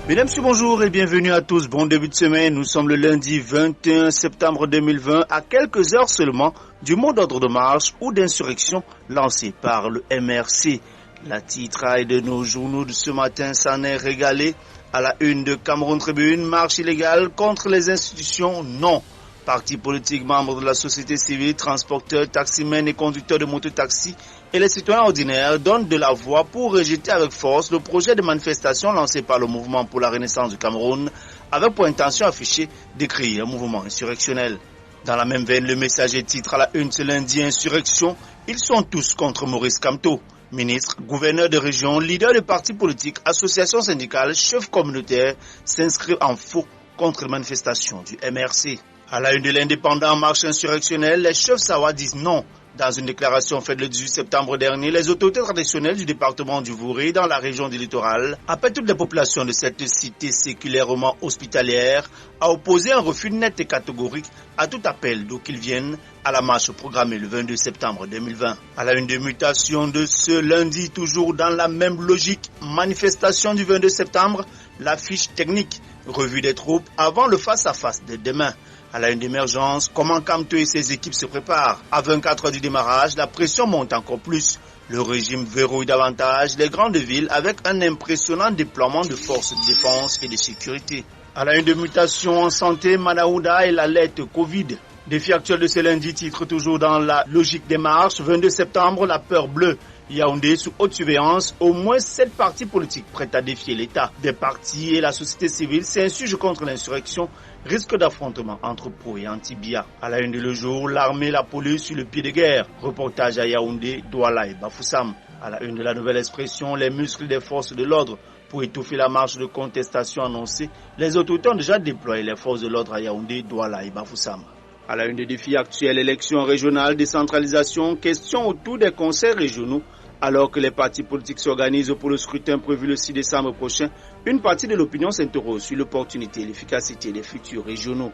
Mesdames, Messieurs, bonjour et bienvenue à tous. Bon début de semaine. Nous sommes le lundi 21 septembre 2020, à quelques heures seulement du mot d'ordre de marche ou d'insurrection lancé par le MRC. La titraille de nos journaux de ce matin s'en est régalée. À la une de Cameroun Tribune, marche illégale contre les institutions, non. Partis politiques, membres de la société civile, transporteurs, taximens et conducteurs de mototaxis et les citoyens ordinaires donnent de la voix pour rejeter avec force le projet de manifestation lancé par le mouvement pour la renaissance du Cameroun avec pour intention affichée de créer un mouvement insurrectionnel. Dans la même veine, le Messager titre à la une ce lundi insurrection, ils sont tous contre Maurice Kamto. Ministres, gouverneurs de région, leaders de partis politiques, associations syndicales, chefs communautaires s'inscrivent en faux contre les manifestations du MRC. À la une de l'Indépendant, marche insurrectionnelle, les chefs Sawa disent non. Dans une déclaration faite le 18 septembre dernier, les autorités traditionnelles du département du Vouré, dans la région du littoral, appellent toutes les populations de cette cité séculairement hospitalière à opposer un refus net et catégorique à tout appel d'où qu'ils viennent à la marche programmée le 22 septembre 2020. À la une de mutation de ce lundi, toujours dans la même logique, manifestation du 22 septembre, la fiche technique, revue des troupes avant le face-à-face de demain. À la une d'émergence, comment Kamto et ses équipes se préparent. À 24 heures du démarrage, la pression monte encore plus. Le régime verrouille davantage les grandes villes avec un impressionnant déploiement de forces de défense et de sécurité. À la une de mutation en santé, Manaouda et l'alerte Covid. Défi actuel de ce lundi, titre toujours dans la logique des marches. 22 septembre, la peur bleue. Yaoundé sous haute surveillance, au moins 7 partis politiques prêts à défier l'État. Des partis et la société civile s'insurgent contre l'insurrection, risque d'affrontement entre pro et anti-Bia. À la une de Le Jour, l'armée et la police sur le pied de guerre. Reportage à Yaoundé, Douala et Bafoussam. À la une de la Nouvelle Expression, les muscles des forces de l'ordre. Pour étouffer la marche de contestation annoncée, les autorités ont déjà déployé les forces de l'ordre à Yaoundé, Douala et Bafoussam. À la une des défis actuels, élections régionales, décentralisation, questions autour des conseils régionaux. Alors que les partis politiques s'organisent pour le scrutin prévu le 6 décembre prochain, une partie de l'opinion s'interroge sur l'opportunité et l'efficacité des futurs régionaux.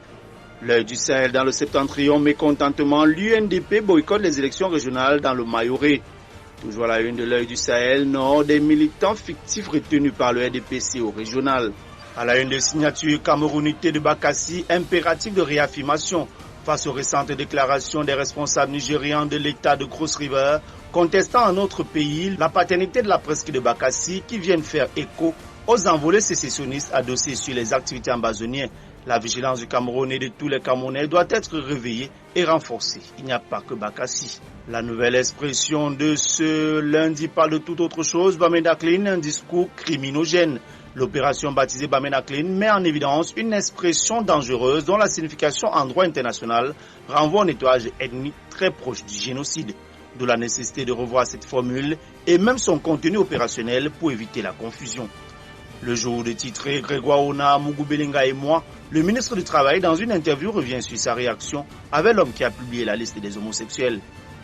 L'œil du Sahel dans le septentrion, mécontentement, l'UNDP boycotte les élections régionales dans le Mayoré. Toujours à la une de l'œil du Sahel, Nord, des militants fictifs retenus par le RDPC au régional. À la une des signatures, Camerounité de Bakassi, impératif de réaffirmation. Face aux récentes déclarations des responsables nigérians de l'État de Cross River, contestant en notre pays la paternité de la presqu'île de Bakassi qui viennent faire écho aux envolées sécessionnistes adossées sur les activités ambazoniennes. La vigilance du Cameroun et de tous les Camerounais doit être réveillée et renforcée. Il n'y a pas que Bakassi. La nouvelle expression de ce lundi parle de toute autre chose. Bamenda-Clean, un discours criminogène. L'opération baptisée Bamenda-Clean met en évidence une expression dangereuse dont la signification en droit international renvoie au nettoyage ethnique très proche du génocide. D'où la nécessité de revoir cette formule et même son contenu opérationnel pour éviter la confusion. Le jour de titré Grégoire Ona, Mugubelenga et moi, le ministre du Travail dans une interview revient sur sa réaction avec l'homme qui a publié la liste des homosexuels.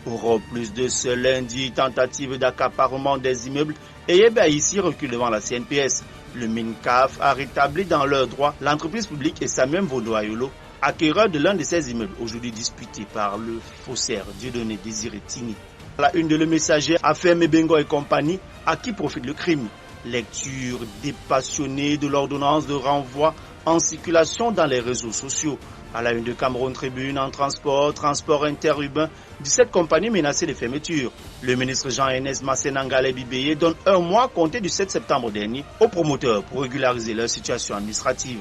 Europe plus de ce lundi, tentative d'accaparement des immeubles et ici recule devant la CNPS. Le MINCAF a rétabli dans leurs droits l'entreprise publique et Samuel Vaudoayolo, acquéreur de l'un de ces immeubles aujourd'hui disputé par le faussaire Dieudonné Désiré Tini. La une de Le Messager, affaire Mebengo et compagnie, à qui profite le crime. Lecture dépassionnée de l'ordonnance de renvoi en circulation dans les réseaux sociaux. À la une de Cameroun Tribune, en transport interurbain, 17 compagnies menacées de fermeture. Le ministre Jean-Enes Massenangale Bibeye donne un mois compté du 7 septembre dernier aux promoteurs pour régulariser leur situation administrative.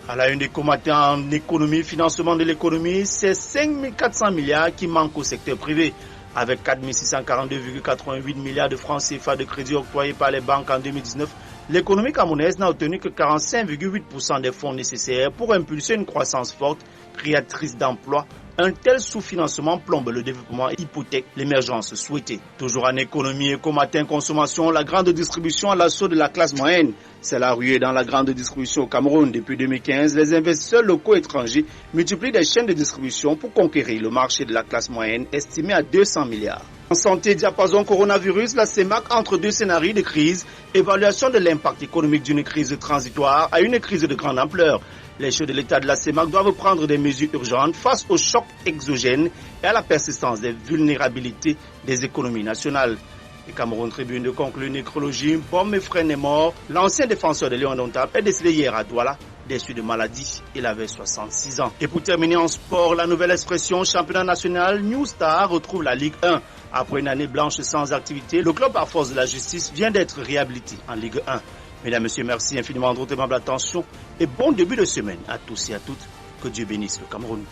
À la une des combattants en économie, financement de l'économie, c'est 5 400 milliards qui manquent au secteur privé. Avec 4 642,88 milliards de francs CFA de crédits octroyés par les banques en 2019, l'économie camerounaise n'a obtenu que 45,8% des fonds nécessaires pour impulser une croissance forte, créatrice d'emplois. Un tel sous-financement plombe le développement et hypothèque l'émergence souhaitée. Toujours en économie, éco-matin, consommation, la grande distribution à l'assaut de la classe moyenne. C'est la ruée dans la grande distribution au Cameroun. Depuis 2015, les investisseurs locaux étrangers multiplient des chaînes de distribution pour conquérir le marché de la classe moyenne estimé à 200 milliards. En santé, diapason coronavirus, la CEMAC entre deux scénarios de crise, évaluation de l'impact économique d'une crise transitoire à une crise de grande ampleur. Les chefs de l'État de la CEMAC doivent prendre des mesures urgentes face aux chocs exogènes et à la persistance des vulnérabilités des économies nationales. Et Cameroun Tribune de conclut une nécrologie. Bon frère est mort. L'ancien défenseur de Léon Dontab est décédé hier à Douala des suites de maladie. Il avait 66 ans. Et pour terminer en sport, la nouvelle expression championnat national, New Star retrouve la Ligue 1. Après une année blanche sans activité, le club par force de la justice vient d'être réhabilité en Ligue 1. Mesdames, Messieurs, merci infiniment de votre aimable attention et bon début de semaine à tous et à toutes. Que Dieu bénisse le Cameroun.